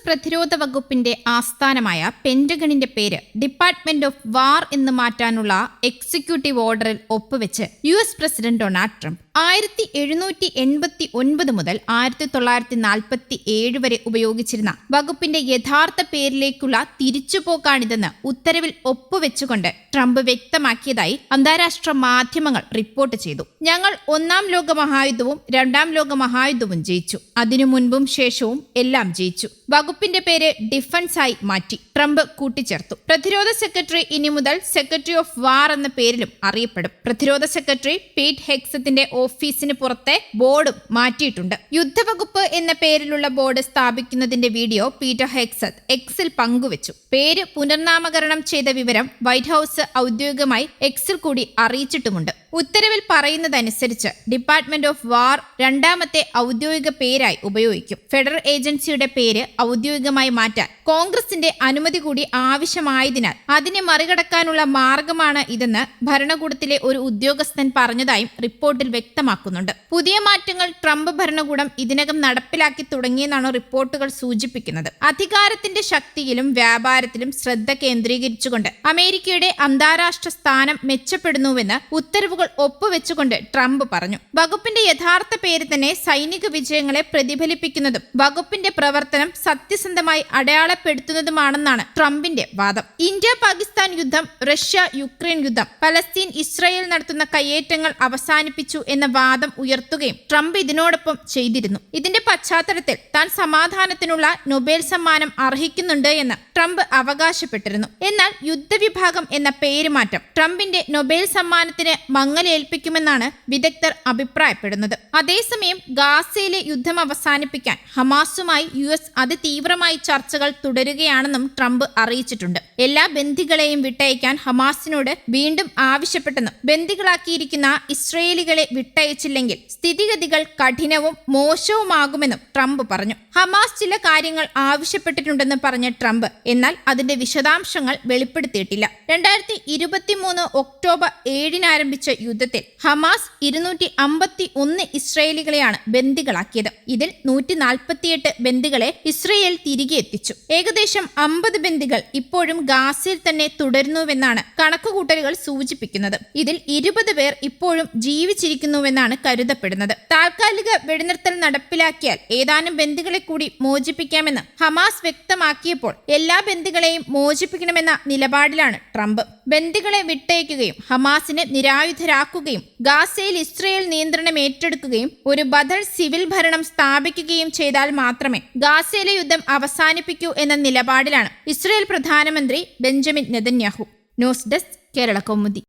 പ്രതിരോധ വകുപ്പിന്റെ ആസ്ഥാനമായ പെന്റഗണിന്റെ പേര് ഡിപ്പാർട്ട്മെന്റ് ഓഫ് വാർ എന്ന് മാറ്റാനുള്ള എക്സിക്യൂട്ടീവ് ഓർഡറിൽ ഒപ്പുവെച്ച് US പ്രസിഡന്റ് ഡൊണാൾഡ് ട്രംപ് 1789 മുതൽ 1947 വരെ ഉപയോഗിച്ചിരുന്ന വകുപ്പിന്റെ യഥാർത്ഥ പേരിലേക്കുള്ള തിരിച്ചുപോക്കാണിതെന്ന് ഉത്തരവിൽ ഒപ്പുവെച്ചുകൊണ്ട് ട്രംപ് വ്യക്തമാക്കിയതായി അന്താരാഷ്ട്ര മാധ്യമങ്ങൾ റിപ്പോർട്ട് ചെയ്തു. ഞങ്ങൾ ഒന്നാം ലോക മഹായുദ്ധവും രണ്ടാം ലോക മഹായുദ്ധവും ജയിച്ചു. അതിനു മുൻപും ശേഷവും എല്ലാം ജയിച്ചു. വകുപ്പിന്റെ പേര് ഡിഫൻസ് ആയി മാറ്റി, ട്രംപ് കൂട്ടിച്ചേർത്തു. പ്രതിരോധ സെക്രട്ടറി ഇനി മുതൽ സെക്രട്ടറി ഓഫ് വാർ എന്ന പേരിലും അറിയപ്പെടും. പ്രതിരോധ സെക്രട്ടറി പീറ്റ് ഹെഗ്സത്തിന്റെ ഓഫീസിന് പുറത്തെ ബോർഡും മാറ്റിയിട്ടുണ്ട്. യുദ്ധവകുപ്പ് എന്ന പേരിലുള്ള ബോർഡ് സ്ഥാപിക്കുന്നതിന്റെ വീഡിയോ പീറ്റർ ഹെഗ്സത്ത് എക്സിൽ പങ്കുവച്ചു. പേര് പുനർനാമകരണം ചെയ്ത വിവരം വൈറ്റ് ഹൌസ് ഔദ്യോഗികമായി എക്സിൽ കൂടി അറിയിച്ചിട്ടുമുണ്ട്. ഉത്തരവിൽ പറയുന്നതനുസരിച്ച് ഡിപ്പാർട്ട്മെന്റ് ഓഫ് വാർ രണ്ടാമത്തെ ഔദ്യോഗിക പേരായി ഉപയോഗിക്കും. ഫെഡറൽ ഏജൻസിയുടെ പേര് ഔദ്യോഗികമായി മാറ്റാൻ കോൺഗ്രസിന്റെ അനുമതി കൂടി ആവശ്യമായതിനാൽ അതിനെ മറികടക്കാനുള്ള മാർഗമാണ് ഇതെന്ന് ഭരണകൂടത്തിലെ ഒരു ഉദ്യോഗസ്ഥൻ പറഞ്ഞതായും റിപ്പോർട്ടിൽ വ്യക്തമാക്കുന്നുണ്ട്. പുതിയ മാറ്റങ്ങൾ ട്രംപ് ഭരണകൂടം ഇതിനകം നടപ്പിലാക്കി തുടങ്ങിയെന്നാണ് റിപ്പോർട്ടുകൾ സൂചിപ്പിക്കുന്നത്. അധികാരത്തിന്റെ ശക്തിയിലും വ്യാപാരത്തിലും ശ്രദ്ധ കേന്ദ്രീകരിച്ചുകൊണ്ട് അമേരിക്കയുടെ അന്താരാഷ്ട്ര സ്ഥാനം മെച്ചപ്പെടുന്നുവെന്ന് ഉത്തരവുകൾ ഒപ്പുവെച്ചുകൊണ്ട് ട്രംപ് പറഞ്ഞു. വകുപ്പിന്റെ യഥാർത്ഥ പേര് തന്നെ സൈനിക വിജയങ്ങളെ പ്രതിഫലിപ്പിക്കുന്നതും വകുപ്പിന്റെ പ്രവർത്തനം സത്യസന്ധമായി അടയാളപ്പെടുത്തുന്നതുമാണെന്നാണ് ട്രംപിന്റെ വാദം. ഇന്ത്യ പാകിസ്ഥാൻ യുദ്ധം, റഷ്യ യുക്രൈൻ യുദ്ധം, പലസ്തീൻ ഇസ്രായേൽ നടത്തുന്ന കയ്യേറ്റങ്ങൾ അവസാനിപ്പിച്ചു എന്ന വാദം ഉയർത്തുകയും ട്രംപ് ഇതിനോടൊപ്പം ചെയ്തിരുന്നു. ഇതിന്റെ പശ്ചാത്തലത്തിൽ താൻ സമാധാനത്തിനുള്ള നൊബേൽ സമ്മാനം അർഹിക്കുന്നുണ്ട് എന്ന് ട്രംപ് അവകാശപ്പെട്ടിരുന്നു. എന്നാൽ യുദ്ധവിഭാഗം എന്ന പേരുമാറ്റം ട്രംപിന്റെ നൊബേൽ സമ്മാനത്തിന് മങ്ങലേൽപ്പിക്കുമെന്നാണ് വിദഗ്ധർ അഭിപ്രായപ്പെടുന്നത്. അതേസമയം ഗാസയിലെ യുദ്ധം അവസാനിപ്പിക്കാൻ ഹമാസുമായി US അതിതീവ്രമായി ചർച്ചകൾ തുടരുകയാണെന്നും ട്രംപ് അറിയിച്ചിട്ടുണ്ട്. എല്ലാ ബന്ദികളെയും വിട്ടയക്കാൻ ഹമാസിനോട് വീണ്ടും ആവശ്യപ്പെട്ടെന്നും ബന്ദികളാക്കിയിരിക്കുന്ന ഇസ്രയേലികളെ വിട്ടയച്ചില്ലെങ്കിൽ സ്ഥിതിഗതികൾ കഠിനവും മോശവുമാകുമെന്നും ട്രംപ് പറഞ്ഞു. ഹമാസ് ചില കാര്യങ്ങൾ ആവശ്യപ്പെട്ടിട്ടുണ്ടെന്ന് പറഞ്ഞ ട്രംപ് എന്നാൽ അതിന്റെ വിശദാംശങ്ങൾ വെളിപ്പെടുത്തിയിട്ടില്ല. 2023 ഒക്ടോബർ 7 ആരംഭിച്ച യുദ്ധത്തിൽ ഹമാസ് 251 ഇസ്രയേലികളെയാണ് ബന്ദികളാക്കിയത്. ഇതിൽ 148 ബന്ദികളെ ഇസ്രയേൽ തിരികെ എത്തിച്ചു. ഏകദേശം 50 ബന്ദികൾ ഇപ്പോഴും ഗാസയിൽ തന്നെ തുടരുന്നുവെന്നാണ് കണക്കുകൂട്ടലുകൾ സൂചിപ്പിക്കുന്നത്. ഇതിൽ 20 പേർ ഇപ്പോഴും ജീവിച്ചിരിക്കുന്നുവെന്നാണ് കരുതപ്പെടുന്നത്. താൽക്കാലിക വെടിനിർത്തൽ നടപ്പിലാക്കിയാൽ ഏതാനും ബന്ദികളെ കൂടി മോചിപ്പിക്കാമെന്ന് ഹമാസ് വ്യക്തമാക്കിയപ്പോൾ എല്ലാ ബന്ദികളെയും മോചിപ്പിക്കണമെന്ന നിലപാടിലാണ് ട്രംപ്. ബന്ദികളെ വിട്ടയക്കുകയും ഹമാസിനെ നിരായുധരാക്കുകയും ഗാസയിൽ ഇസ്രയേൽ നിയന്ത്രണം ഏറ്റെടുക്കുകയും ഒരു ബദൽ സിവിൽ ഭരണം സ്ഥാപിക്കുകയും ചെയ്താൽ മാത്രമേ ഗാസയിലെ യുദ്ധം അവസാനിപ്പിക്കൂ എന്ന നിലപാടിലാണ് ഇസ്രയേൽ പ്രധാനമന്ത്രി Benjamin Netanyahu. News desk, Kerala Kaumudi.